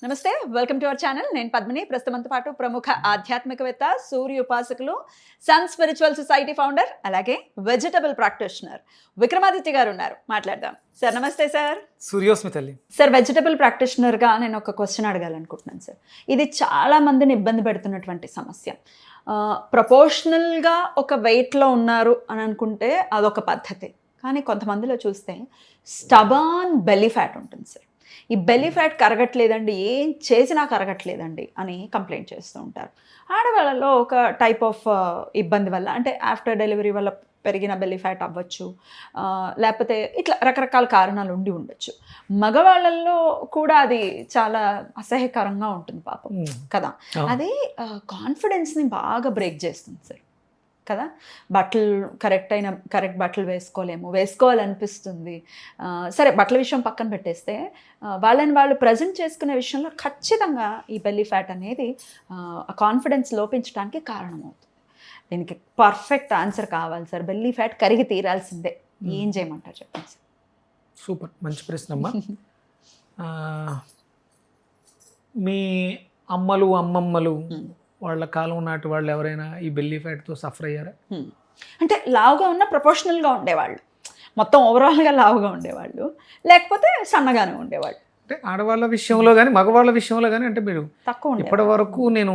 నమస్తే, welcome to our channel. నేను పద్మిని. ప్రస్తుతంతో పాటు ప్రముఖ ఆధ్యాత్మికవేత్త, సూర్య ఉపాసకులు, సన్ స్పిరిచువల్ సొసైటీ ఫౌండర్, అలాగే వెజిటబుల్ ప్రాక్టీషనర్ విక్రమాదిత్య గారు ఉన్నారు. మాట్లాడదాం. సార్ నమస్తే. సార్ సూర్యోస్మి తల్లి. సార్, వెజిటబుల్ ప్రాక్టీషనర్గా నేను ఒక క్వశ్చన్ అడగాలనుకుంటున్నాను. సార్, ఇది చాలా మందిని ఇబ్బంది పెడుతున్నటువంటి సమస్య. ప్రపోర్షనల్గా ఒక వెయిట్లో ఉన్నారు అని అనుకుంటే అదొక పద్ధతి, కానీ కొంతమందిలో చూస్తే స్టబాన్ బెల్లీ ఫ్యాట్ ఉంటుంది. సార్, ఈ బెల్లీ ఫ్యాట్ కరగట్లేదండి, ఏం చేసినా కరగట్లేదండి అని కంప్లైంట్ చేస్తూ ఉంటారు. ఆడవాళ్ళలో ఒక టైప్ ఆఫ్ ఇబ్బంది వల్ల, అంటే ఆఫ్టర్ డెలివరీ వల్ల పెరిగిన బెల్లీ ఫ్యాట్ అవ్వచ్చు, లేకపోతే ఇట్లా రకరకాల కారణాలు ఉండి ఉండొచ్చు. మగవాళ్ళల్లో కూడా అది చాలా అసహ్యకరంగా ఉంటుంది పాపం కదా. అది కాన్ఫిడెన్స్ని బాగా బ్రేక్ చేస్తుంది సార్ కదా. బట్టలు కరెక్ట్ బట్టలు వేసుకోవాలనిపిస్తుంది. సరే, బట్టల విషయం పక్కన పెట్టేస్తే వాళ్ళని వాళ్ళు ప్రజెంట్ చేసుకునే విషయంలో ఖచ్చితంగా ఈ బెల్లీ ఫ్యాట్ అనేది కాన్ఫిడెన్స్ లోపించడానికి కారణమవుతుంది. దీనికి పర్ఫెక్ట్ ఆన్సర్ కావాలి సార్. బెల్లీ ఫ్యాట్ కరిగి తీరాల్సిందే. ఏం చేయమంటారు చెప్పండి సార్. సూపర్, మంచి ప్రశ్న అమ్మా. మీ అమ్మమ్మలు వాళ్ళ కాలం నాటి వాళ్ళు ఎవరైనా ఈ బెల్లీ ఫ్యాట్తో సఫర్ అయ్యారా? అంటే లావుగా ఉన్న ప్రపోర్షనల్గా ఉండేవాళ్ళు, మొత్తం ఓవరాల్గా లావుగా ఉండేవాళ్ళు, లేకపోతే సన్నగానే ఉండేవాళ్ళు. అంటే ఆడవాళ్ళ విషయంలో కానీ మగవాళ్ళ విషయంలో కానీ అంటే మీరు తక్కువ ఇప్పటి వరకు నేను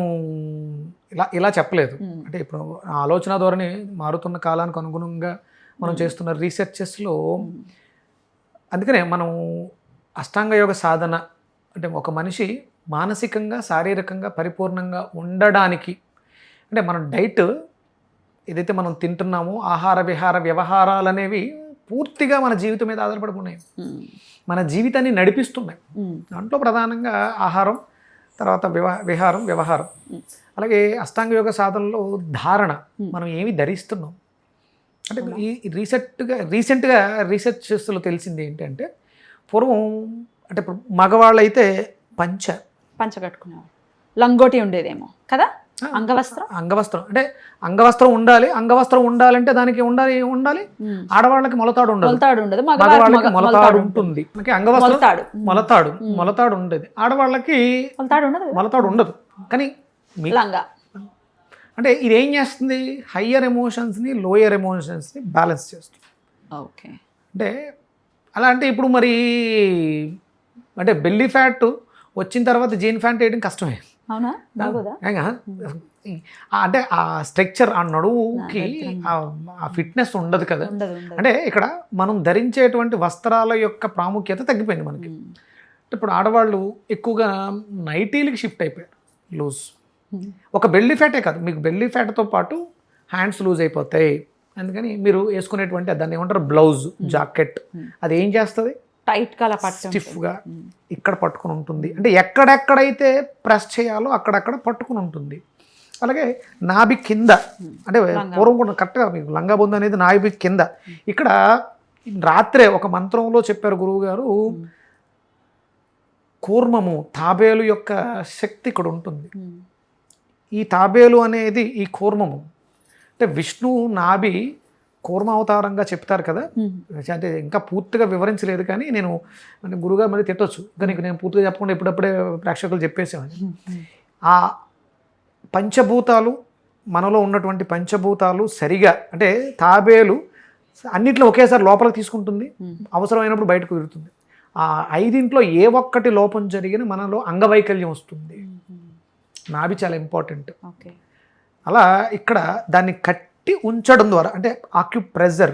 ఇలా చెప్పలేదు. అంటే ఇప్పుడు ఆలోచన ధోరణి మారుతున్న కాలానికి అనుగుణంగా మనం చేస్తున్న రీసెర్చెస్లో, అందుకనే మనం అష్టాంగ యోగ సాధన అంటే ఒక మనిషి మానసికంగా శారీరకంగా పరిపూర్ణంగా ఉండడానికి, అంటే మన డైట్ ఏదైతే మనం తింటున్నామో, ఆహార విహార వ్యవహారాలు అనేవి పూర్తిగా మన జీవితం మీద ఆధారపడుకున్నాయి, మన జీవితాన్ని నడిపిస్తున్నాయి. దాంట్లో ప్రధానంగా ఆహారం, తర్వాత విహారం, వ్యవహారం. అలాగే అష్టాంగ యోగ సాధనలో ధారణ, మనం ఏమి ధరిస్తున్నాం. అంటే ఈ రీసెంట్గా రీసెర్చెస్లో తెలిసింది ఏంటంటే, పూర్వం అంటే ఇప్పుడు మగవాళ్ళు అయితే పంచ కట్టుకునేవాళ్ళు, లంగోటి ఉండేదేమో కదా. అంగవస్త్రం అంటే అంగవస్త్రం ఉండాలంటే దానికి ఉండాలి. ఆడవాళ్ళకి మొలతాడు ఉండదు, మగవాళ్ళకి మొలతాడు ఉంటుంది. మొలతాడు ఉండేది, ఆడవాళ్ళకి మొలతాడు ఉండదు. కానీ అంటే ఇది ఏం చేస్తుంది, హయ్యర్ ఎమోషన్స్ని లోయర్ ఎమోషన్స్ని బ్యాలెన్స్ చేస్తుంది. ఓకే, అంటే అలా అంటే ఇప్పుడు మరి అంటే బెల్లీ ఫ్యాట్ వచ్చిన తర్వాత జీన్ ఫ్యాట్ వేయడం కష్టమే. అంటే ఆ స్ట్రక్చర్, ఆ నడువుకి ఆ ఫిట్నెస్ ఉండదు కదా. అంటే ఇక్కడ మనం ధరించేటువంటి వస్త్రాల యొక్క ప్రాముఖ్యత తగ్గిపోయింది మనకి. ఇప్పుడు ఆడవాళ్ళు ఎక్కువగా నైటీలకి షిఫ్ట్ అయిపోయారు, లూజ్. ఒక బెల్లీ ఫ్యాటే కాదు, మీకు బెల్లీ ఫ్యాట్తో పాటు హ్యాండ్స్ లూజ్ అయిపోతాయి. అందుకని మీరు వేసుకునేటువంటి దాన్ని ఏమంటారు, బ్లౌజ్, జాకెట్, అది ఏం చేస్తుంది, టైట్గా స్టిఫ్గా ఇక్కడ పట్టుకుని ఉంటుంది. అంటే ఎక్కడెక్కడైతే ప్రెస్ చేయాలో అక్కడక్కడ పట్టుకుని ఉంటుంది. అలాగే నాభి కింద, అంటే పూర్వం కూడా కరెక్ట్గా మీకు లంగా బొందు అనేది నాభి కింద. ఇక్కడ రాత్రే ఒక మంత్రంలో చెప్పారు గురువు గారు, కూర్మము, తాబేలు యొక్క శక్తి ఇక్కడ ఉంటుంది. ఈ తాబేలు అనేది ఈ కూర్మము, అంటే విష్ణు నాభి కూర్మ అవతారంగా చెప్తారు కదా. అంటే ఇంకా పూర్తిగా వివరించలేదు, కానీ నేను గురువుగారు మళ్ళీ తిట్టొచ్చు, కానీ నేను పూర్తిగా చెప్పకుండా ఇప్పుడప్పుడే ప్రేక్షకులు చెప్పేసామని. ఆ పంచభూతాలు, మనలో ఉన్నటువంటి పంచభూతాలు సరిగా, అంటే తాబేలు అన్నిట్లో ఒకేసారి లోపలికి తీసుకుంటుంది, అవసరమైనప్పుడు బయటకు విడుతుంది. ఆ 5 ఏ ఒక్కటి లోపం జరిగిన మనలో అంగవైకల్యం వస్తుంది. నాభి చాలా ఇంపార్టెంట్. అలా ఇక్కడ దాన్ని కట్టి ఉంచడం ద్వారా, అంటే ఆక్యుప్రెజర్,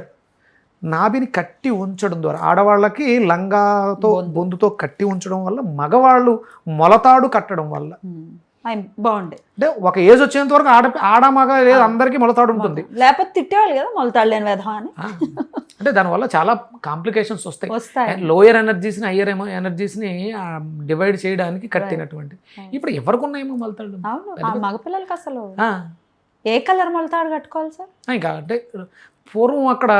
నాభిని కట్టి ఉంచడం ద్వారా, ఆడవాళ్ళకి లంగాతో బొందుతో కట్టి ఉంచడం వల్ల, మగవాళ్ళు మొలతాడు కట్టడం వల్ల బాగుండే. అంటే ఒక ఏజ్ వచ్చేంత వరకు ఆడ మగ లేదు, అందరికీ మొలతాడు ఉంటుంది. లేకపోతే తిట్టేవాళ్ళు కదా, మొలతాడు లేని విధం అని. అంటే దానివల్ల చాలా కాంప్లికేషన్స్ వస్తాయి. లోయర్ ఎనర్జీస్ని హయ్యర్ ఎనర్జీస్ని డివైడ్ చేయడానికి కట్టినటువంటి. ఇప్పుడు ఎవరికి ఉన్నాయేమో మొలతాడు, మగపిల్లలకి అసలు ఏ కలర్ మొలతాడు కట్టుకోవాలి సార్? ఇంకా అంటే పూర్వం అక్కడ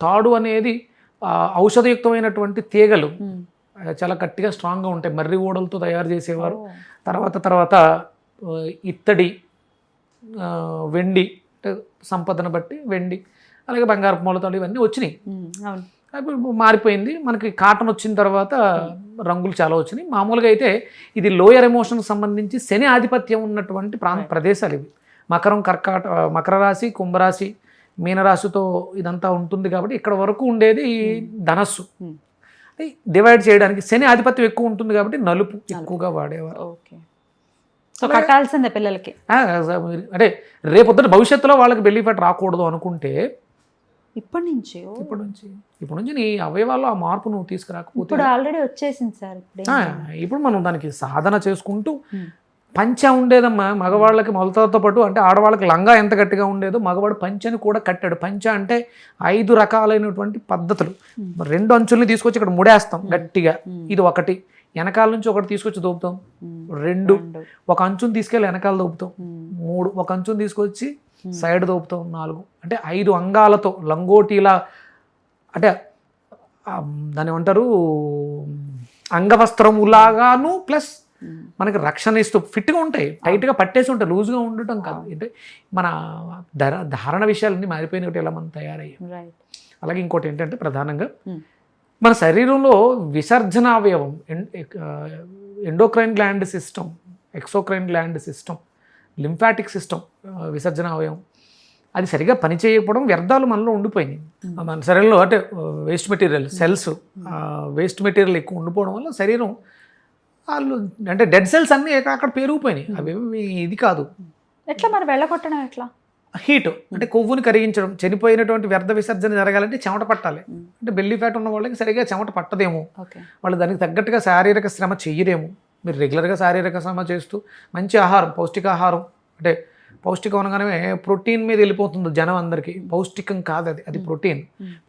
తాడు అనేది ఔషధయుక్తమైనటువంటి తీగలు చాలా గట్టిగా స్ట్రాంగ్గా ఉంటాయి, మర్రి ఓడలతో తయారు చేసేవారు. తర్వాత ఇత్తడి, వెండి, అంటే సంపదను బట్టి వెండి, అలాగే బంగారపు మొలతాడు, ఇవన్నీ వచ్చినాయి. ఇప్పుడు మారిపోయింది. మనకి కాటన్ వచ్చిన తర్వాత రంగులు చాలా వచ్చినాయి. మామూలుగా అయితే ఇది లోయర్ ఎమోషన్కి సంబంధించి శని ఆధిపత్యం ఉన్నటువంటి ప్రదేశాలు ఇవి. మకర రాశి, కుంభరాశి, మీనరాశితో ఇదంతా ఉంటుంది కాబట్టి ఇక్కడ వరకు ఉండేది ధనస్సు. డివైడ్ చేయడానికి శని ఆధిపత్యం ఎక్కువ ఉంటుంది కాబట్టి నలుపు ఎక్కువగా వాడేవారు. ఓకే, సో కట్టాల్సిందే పిల్లలకి. అంటే రేపొద్దున భవిష్యత్తులో వాళ్ళకి బెల్లీ ఫ్యాట్ రాకూడదు అనుకుంటే ఇప్పటి నుంచి నీ అవయవాల్లో ఆ మార్పు నువ్వు తీసుకురాకపోతే ఇప్పుడు ఆల్రెడీ వచ్చేసింది సార్. ఇప్పుడు మనం దానికి సాధన చేసుకుంటూ పంచ ఉండేదమ్మా మగవాళ్ళకి మొలతతో పాటు. అంటే ఆడవాళ్ళకి లంగా ఎంత గట్టిగా ఉండేదో మగవాడు పంచని కూడా కట్టాడు. పంచ అంటే 5 రకాలైనటువంటి పద్ధతులు. 2 అంచుల్ని తీసుకొచ్చి ఇక్కడ ముడేస్తాం గట్టిగా, ఇది ఒకటి. వెనకాల నుంచి ఒకటి తీసుకొచ్చి దోపుతాం 2, ఒక అంచుని తీసుకెళ్ళి వెనకాల దోపుతాం 3, ఒక అంచుని తీసుకొచ్చి సైడ్ దోపుతాం 4. అంటే 5 అంగాలతో లంగోటీలా, అంటే దాని ఏమంటారు అంగవస్త్రములాగాను ప్లస్ మనకి రక్షణ ఇస్తూ ఫిట్గా ఉంటాయి, టైట్గా పట్టేసి ఉంటాయి, లూజ్గా ఉండటం కాదు. అంటే మన ధారణ విషయాలన్నీ మారిపోయినట్టు ఎలా మనం తయారయ్యాం. అలాగే ఇంకోటి ఏంటంటే ప్రధానంగా మన శరీరంలో విసర్జన అవయవం endocrine gland system, exocrine gland system, lymphatic system, విసర్జన అవయవం అది సరిగా పనిచేయకపోవడం, వ్యర్థాలు మనలో ఉండిపోయినాయి. మన శరీరంలో అంటే waste material cells, waste material ఎక్కువ ఉండిపోవడం వల్ల శరీరం వాళ్ళు అంటే డెడ్ సెల్స్ అన్నీ అక్కడ పెరిగిపోయినాయి. అవి ఇది కాదు. ఎట్లా మరి వెళ్ళగొట్టడం ఎట్లా? హీట్ అంటే కొవ్వుని కరిగించడం. చనిపోయినటువంటి వ్యర్థ విసర్జన జరగాలంటే చెమట పట్టాలి. అంటే బెల్లీ ఫ్యాట్ ఉన్న వాళ్ళకి సరిగా చెమట పట్టదేమో, వాళ్ళు దానికి తగ్గట్టుగా శారీరక శ్రమ చెయ్యరేమో. మీరు రెగ్యులర్గా శారీరక శ్రమ చేస్తూ మంచి ఆహారం, పౌష్టికాహారం, అంటే పౌష్టికం అనగానే ప్రోటీన్ మీద వెళ్ళిపోతుంది జనం అందరికీ. పౌష్టికం కాదు అది, అది ప్రోటీన్.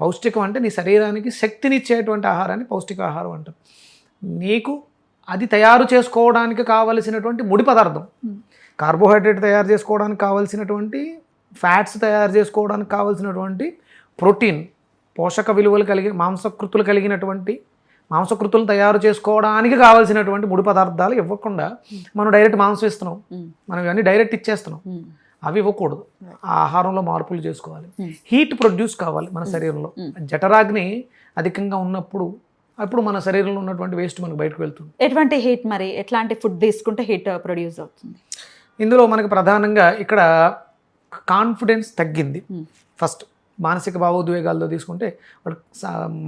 పౌష్టికం అంటే నీ శరీరానికి శక్తినిచ్చేటువంటి ఆహారాన్ని పౌష్టికాహారం అంటారు. నీకు అది తయారు చేసుకోవడానికి కావలసినటువంటి ముడి పదార్థం, కార్బోహైడ్రేట్ తయారు చేసుకోవడానికి కావలసినటువంటి, ఫ్యాట్స్ తయారు చేసుకోవడానికి కావలసినటువంటి ప్రోటీన్, పోషక విలువలు కలిగిన మాంసకృతులను తయారు చేసుకోవడానికి కావాల్సినటువంటి ముడి పదార్థాలు ఇవ్వకుండా మనం డైరెక్ట్ మాంసం ఇస్తున్నాం, మనం ఇవన్నీ డైరెక్ట్ ఇచ్చేస్తున్నాం. అవి ఇవ్వకూడదు. ఆ ఆహారంలో మార్పులు చేసుకోవాలి. హీట్ ప్రొడ్యూస్ కావాలి మన శరీరంలో. జఠరాగ్ని అధికంగా ఉన్నప్పుడు అప్పుడు మన శరీరంలో ఉన్నటువంటి వేస్ట్ మనకు బయటకు వెళ్తుంది. ఎటువంటి హీట్ మరి ఎట్లాంటి ఫుడ్ తీసుకుంటే హీట్ ప్రొడ్యూస్ అవుతుంది? ఇందులో మనకు ప్రధానంగా ఇక్కడ కాన్ఫిడెన్స్ తగ్గింది. ఫస్ట్ మానసిక భావోద్వేగాల్లో తీసుకుంటే వాడు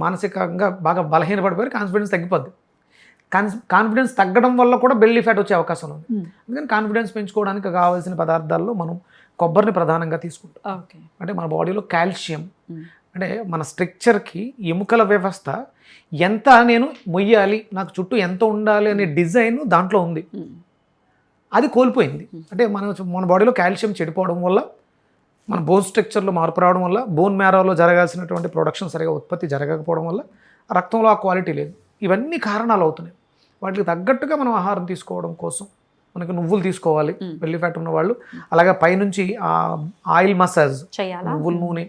మానసికంగా బాగా బలహీనపడిపోయి కాన్ఫిడెన్స్ తగ్గిపోద్ది. కాన్ఫిడెన్స్ తగ్గడం వల్ల కూడా బెల్లీ ఫ్యాట్ వచ్చే అవకాశం ఉంది. అందుకని కాన్ఫిడెన్స్ పెంచుకోవడానికి కావాల్సిన పదార్థాల్లో మనం కొబ్బరిని ప్రధానంగా తీసుకుంటాం. అంటే మన బాడీలో కాల్షియం, అంటే మన స్ట్రక్చర్కి ఎముకల వ్యవస్థ ఎంత నేను మొయ్యాలి, నాకు చుట్టూ ఎంత ఉండాలి అనే డిజైన్ దాంట్లో ఉంది. అది కోల్పోయింది. అంటే మన బాడీలో కాల్షియం చెడిపోవడం వల్ల, మన బోన్ స్ట్రక్చర్లో మార్పు రావడం వల్ల, బోన్ మ్యారోలో జరగాల్సినటువంటి ప్రొడక్షన్ సరిగా ఉత్పత్తి జరగకపోవడం వల్ల రక్తంలో ఆ క్వాలిటీ లేదు. ఇవన్నీ కారణాలు అవుతున్నాయి. వాటికి తగ్గట్టుగా మనం ఆహారం తీసుకోవడం కోసం మనకి నువ్వులు తీసుకోవాలి బెల్లీ ఫ్యాట్ ఉన్న వాళ్ళు. అలాగే పైనుంచి ఆయిల్ మసాజ్, నువ్వుల నూనె,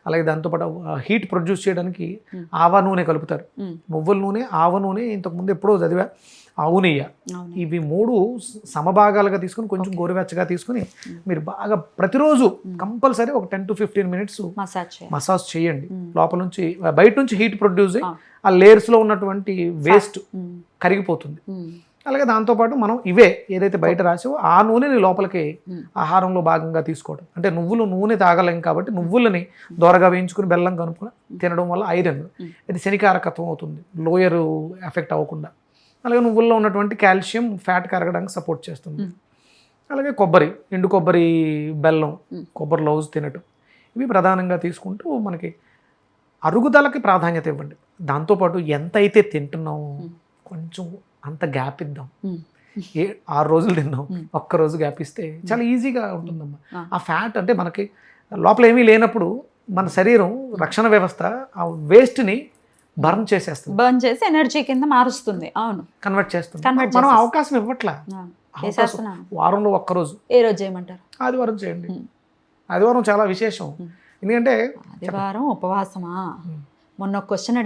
అలాగే దాంతోపాటు హీట్ ప్రొడ్యూస్ చేయడానికి ఆవ నూనె కలుపుతారు. నువ్వుల నూనె, ఆవ నూనె, ఇంతకుముందు ఎప్పుడో చదివా, ఆవు నెయ్యి, ఇవి 3 సమభాగాలుగా తీసుకుని కొంచెం గోరువెచ్చగా తీసుకుని మీరు బాగా ప్రతిరోజు కంపల్సరీ ఒక 10 to 15 minutes మసాజ్ చేయండి. లోపల నుంచి బయట నుంచి హీట్ ప్రొడ్యూస్ అయ్యి ఆ లేయర్స్లో ఉన్నటువంటి వేస్ట్ కరిగిపోతుంది. అలాగే దాంతోపాటు మనం ఇవే ఏదైతే బయట రాసావో ఆ నూనెని లోపలికి ఆహారంలో భాగంగా తీసుకోవడం. అంటే నూనె తాగలేం కాబట్టి నువ్వులని దోరగా వేయించుకుని బెల్లం కనుక్కొని తినడం వల్ల ఐరన్, ఇది శనికారకత్వం అవుతుంది, లోయర్ ఎఫెక్ట్ అవ్వకుండా. అలాగే నువ్వుల్లో ఉన్నటువంటి కాల్షియం ఫ్యాట్ కరగడానికి సపోర్ట్ చేస్తుంది. అలాగే కొబ్బరి, ఎండు కొబ్బరి, బెల్లం, కొబ్బరి లౌజ్ తినటం, ఇవి ప్రధానంగా తీసుకుంటూ మనకి అరుగుదలకి ప్రాధాన్యత ఇవ్వండి. దాంతోపాటు ఎంత అయితే తింటున్నామో కొంచెం అంత గ్యాప్ ఇద్దాం. 6 రోజులు తిన్నాం, ఒక్క రోజు గ్యాప్ ఇస్తే చాలా ఈజీగా ఉంటుందమ్మా. ఆ ఫ్యాట్ అంటే మనకి లోపల ఏమీ లేనప్పుడు మన శరీరం రక్షణ వ్యవస్థ ఆ వేస్ట్ని బర్న్ చేసి ఎనర్జీ కింద మారుస్తుంది. అవును, కన్వర్ట్ చేస్తుంది. మనం అవకాశం ఇవ్వట్లా. వారంలో ఒక్కరోజు. ఏ రోజు చేయమంటారు? ఆదివారం చేయండి. ఆదివారం చాలా విశేషం. ఎందుకంటే ఆదివారం ఉపవాసమా? మొన్న క్వశ్చన్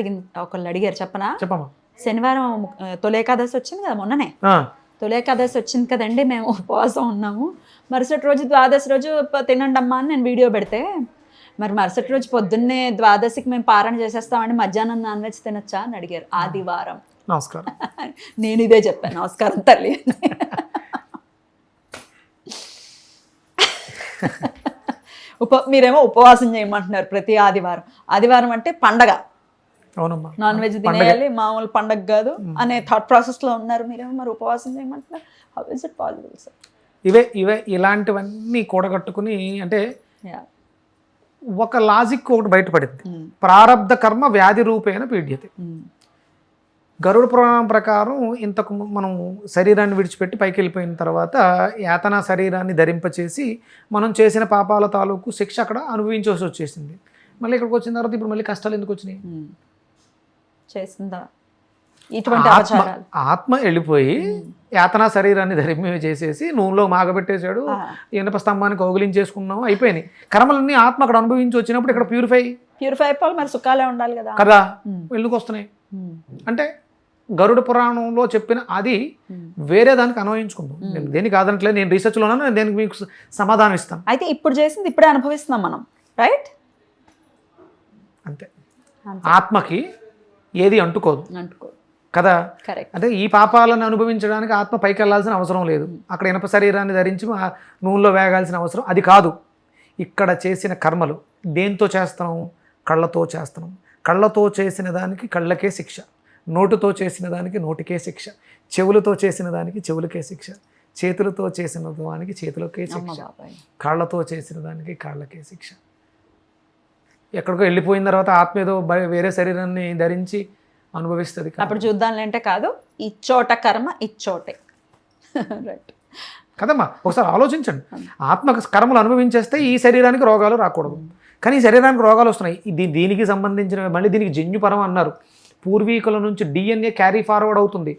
ఒకళ్ళు అడిగారు, చెప్పమ్మా. శనివారం తొలి ఏకాదశి వచ్చింది కదా, మొన్ననే తొలి ఏకాదశి వచ్చింది కదండి, మేము ఉపవాసం ఉన్నాము, మరుసటి రోజు ద్వాదశి రోజు తినండి అమ్మా అని నేను వీడియో పెడితే మరి మరుసటి రోజు పొద్దున్నే ద్వాదశికి మేము పారణ చేసేస్తామండి, మధ్యాహ్నం నాన్ వెజ్ తినొచ్చా అని అడిగారు. ఆదివారం. నమస్కారం. నేను ఇదే చెప్పాను, నమస్కారం తల్లి. మీరేమో ఉపవాసం చేయమంటున్నారు ప్రతి ఆదివారం. ఆదివారం అంటే పండగ, అవునమ్మా, నాన్ వెజ్ తినేయాలి, మామూలు పండగ కాదు అనే థాట్ ప్రాసెస్లో ఉన్నారు. మీరేమో మరి ఉపవాసం చేయమంటున్నారు. How is it possible sir? ఇవే ఇలాంటివన్నీ కూడగట్టుకుని అంటే ఒక లాజిక్ ఒకటి బయటపడింది. ప్రారబ్ధ కర్మ వ్యాధి రూపేణ పీడ్యతే. గరుడ పురాణం ప్రకారం ఇంతకు మనం శరీరాన్ని విడిచిపెట్టి పైకి వెళ్ళిపోయిన తర్వాత యాతన శరీరాన్ని ధరింపచేసి మనం చేసిన పాపాల తాలూకు శిక్ష అక్కడ అనుభవించాల్సి వచ్చేసింది. మళ్ళీ ఇక్కడికి వచ్చిన తర్వాత ఇప్పుడు మళ్ళీ కష్టాలు ఎందుకు వచ్చినాయి? చేసిందా ఇటువంటి ఆత్మ వెళ్ళిపోయి యాతనా శరీరాన్ని ధరింప చేసేసి నూనెలో మాగబెట్టేశాడు, ఇనప స్తంభాన్ని కౌగిలించేసుకున్నాము, అయిపోయినాయి. కర్మలన్నీ ఆత్మ అక్కడ అనుభవించి వచ్చినప్పుడు ఇక్కడ ప్యూరిఫై అయిపోవాలి. మరి సుఖాలే ఉండాలి కదా కదా, ఎందుకు వస్తున్నాయి అంటే గరుడ పురాణంలో చెప్పిన అది వేరే దానికి అన్వయించుకుందాం. నేను దేనికి కాదనట్లేదు, నేను రీసెర్చ్లో ఉన్నాను, నేను దేనికి మీకు సమాధానం ఇస్తాను. అయితే ఇప్పుడు చేసింది ఇప్పుడే అనుభవిస్తున్నాం మనం, రైట్? అంతే. ఆత్మకి ఏది అంటుకోదు కదా. అదే ఈ పాపాలను అనుభవించడానికి ఆత్మ పైకి వెళ్ళాల్సిన అవసరం లేదు. అక్కడ ఇనప శరీరాన్ని ధరించి నూనెలో వేగాల్సిన అవసరం అది కాదు. ఇక్కడ చేసిన కర్మలు దేంతో చేస్తున్నాం? కళ్ళతో చేస్తున్నాం. కళ్ళతో చేసిన దానికి కళ్ళకే శిక్ష, నోటుతో చేసిన దానికి నోటికే శిక్ష, చెవులతో చేసిన దానికి చెవులకే శిక్ష, చేతులతో చేసిన దానికి చేతులకే శిక్ష, కాళ్ళతో చేసిన దానికి కాళ్ళకే శిక్ష. ఎక్కడికో వెళ్ళిపోయిన తర్వాత ఆత్మ ఏదో వేరే శరీరాన్ని ధరించి అనుభవిస్తుంది. అప్పుడు చూద్దాంలే అంటే కాదు, ఇచ్చోట కర్మ ఇచ్చోటే, రైట్ కదమ్మా? ఒకసారి ఆలోచించండి. ఆత్మ కర్మలు అనుభవించేస్తే ఈ శరీరానికి రోగాలు రాకూడదు, కానీ ఈ శరీరానికి రోగాలు వస్తున్నాయి. దీనికి సంబంధించినవి. మళ్ళీ దీనికి జన్యుపరం అన్నారు. పూర్వీకుల నుంచి DNA క్యారీ ఫార్వర్డ్ అవుతుంది.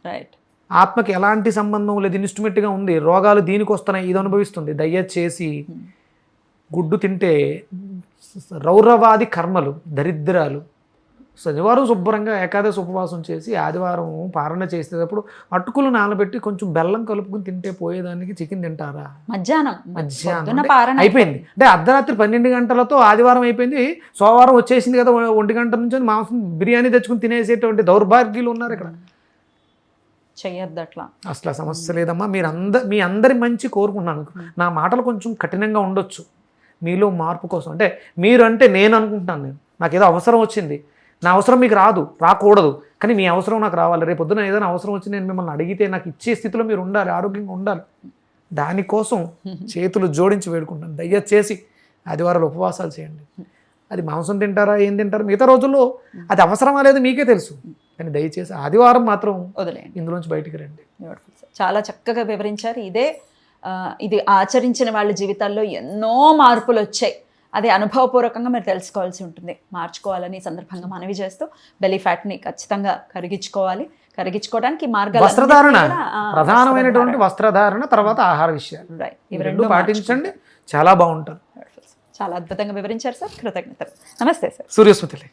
రైట్. ఆత్మకి ఎలాంటి సంబంధం లేదు, ఇన్స్ట్రుమెంట్గా ఉంది. రోగాలు దీనికి వస్తున్నాయి, ఇది అనుభవిస్తుంది. దయచేసి గుడ్డు తింటే రౌరవాది కర్మలు, దరిద్రాలు. శనివారం శుభ్రంగా ఏకాదశి ఉపవాసం చేసి ఆదివారం పారణ చేసేటప్పుడు అటుకులు నానబెట్టి కొంచెం బెల్లం కలుపుకుని తింటే పోయేదానికి చికెన్ తింటారా? మధ్యాహ్నం అయిపోయింది అంటే అర్ధరాత్రి 12 గంటలతో ఆదివారం అయిపోయింది, సోమవారం వచ్చేసింది కదా 1 గంట నుంచి మాంసం బిర్యానీ తెచ్చుకుని తినేసేటువంటి దౌర్భాగ్యులు ఉన్నారు ఇక్కడ. చెయ్యొద్దు అట్లా. అసలు సమస్య లేదమ్మా. మీ అందరి మంచి కోరుకున్నాను. నా మాటలు కొంచెం కఠినంగా ఉండొచ్చు, మీలో మార్పు కోసం. అంటే మీరు అంటే నేను అనుకుంటున్నాను, నాకు ఏదో అవసరం వచ్చింది, నా అవసరం మీకు రాకూడదు, కానీ మీ అవసరం నాకు రావాలి. రేపు పొద్దున ఏదైనా అవసరం వచ్చి నేను మిమ్మల్ని అడిగితే నాకు ఇచ్చే స్థితిలో మీరు ఉండాలి, ఆరోగ్యంగా ఉండాలి. దానికోసం చేతులు జోడించి వేడుకుంటాను. దయచేసి ఆదివారాలు ఉపవాసాలు చేయండి. అది మాంసం తింటారా, ఏం తింటారా మిగతా రోజుల్లో అది అవసరమా లేదు మీకే తెలుసు, కానీ దయచేసి ఆదివారం మాత్రం వదిలేయండి, ఇందులోంచి బయటికి రండి. చాలా చక్కగా వివరించారు. ఇది ఆచరించిన వాళ్ళ జీవితాల్లో ఎన్నో మార్పులు వచ్చాయి. అది అనుభవపూర్వకంగా మీరు తెలుసుకోవాల్సి ఉంటుంది. మార్చుకోవాలని సందర్భంగా మనవి చేస్తూ బెలీ ఫ్యాట్ని ఖచ్చితంగా కరిగించుకోవడానికి మార్గాలు, వస్త్రధారణ ప్రధానమైనటువంటి వస్త్రధారణ, తర్వాత ఆహార విషయాలు, ఇవి రెండు పాటించండి, చాలా బాగుంటారు. చాలా అద్భుతంగా వివరించారు సార్, కృతజ్ఞతలు. నమస్తే సార్. సూర్యస్మృతి.